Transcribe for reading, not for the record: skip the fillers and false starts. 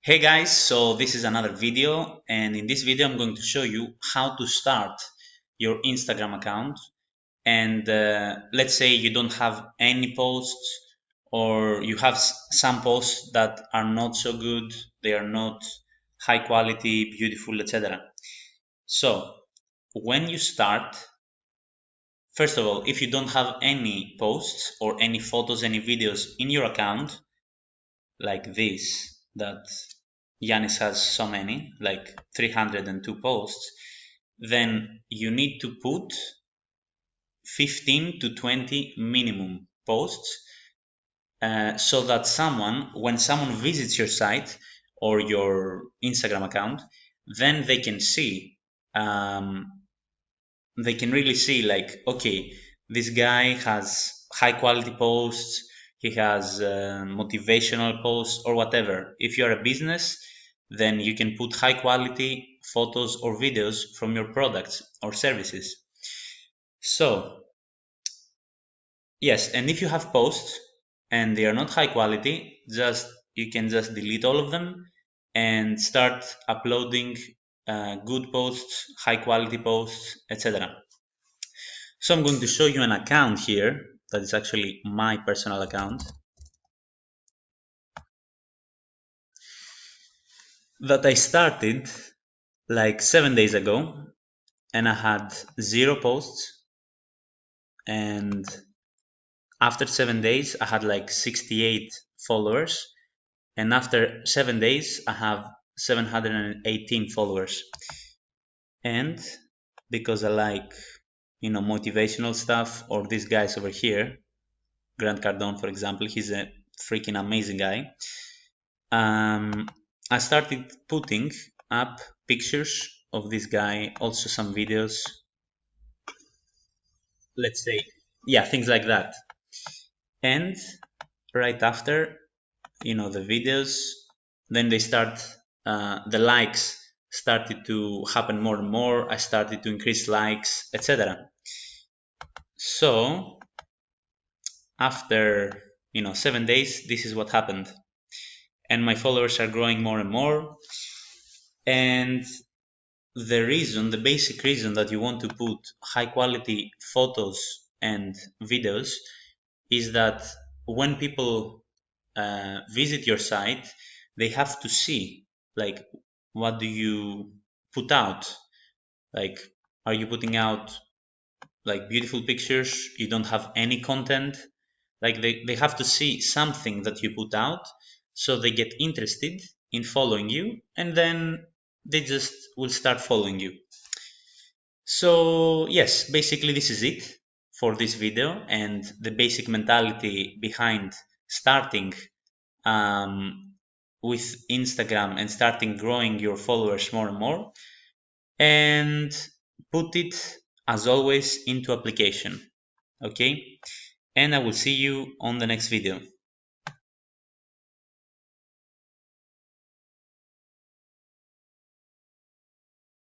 Hey guys, so this is another video, and in this video I'm going to show you how to start your Instagram account. And let's say you don't have any posts, or you have some posts that are not so good, they are not high quality, beautiful, etc. So when you start, first of all, if you don't have any posts or any photos, any videos in your account, like this, that Yanis has so many, like 302 posts, then you need to put 15 to 20 minimum posts so that when someone visits your site or your Instagram account, then they can see, they can really see like, okay, this guy has high quality posts, he has motivational posts or whatever. If you're a business, then you can put high quality photos or videos from your products or services. So yes, and if you have posts and they are not high quality, you can just delete all of them and start uploading good posts, high quality posts, etc. So I'm going to show you an account here that is actually my personal account that I started like 7 days ago, and I had 0 posts, and after 7 days I had like 68 followers, and after 7 days I have 718 followers. And because I like, motivational stuff, or these guys over here, Grant Cardone, for example, he's a freaking amazing guy. I started putting up pictures of this guy, also some videos, let's say, yeah, things like that. And right after, the videos, then the likes started to happen more and more. I started to increase likes, etc. So after, 7 days, this is what happened. And my followers are growing more and more. And the basic reason that you want to put high quality photos and videos is that when people visit your site, they have to see, like, what do you put out? Like, are you putting out like beautiful pictures? You don't have any content? Like, they have to see something that you put out, so they get interested in following you, and then they just will start following you. So yes, basically this is it for this video, and the basic mentality behind starting with Instagram and starting growing your followers more and more, and put it as always into application. Okay, and I will see you on the next video.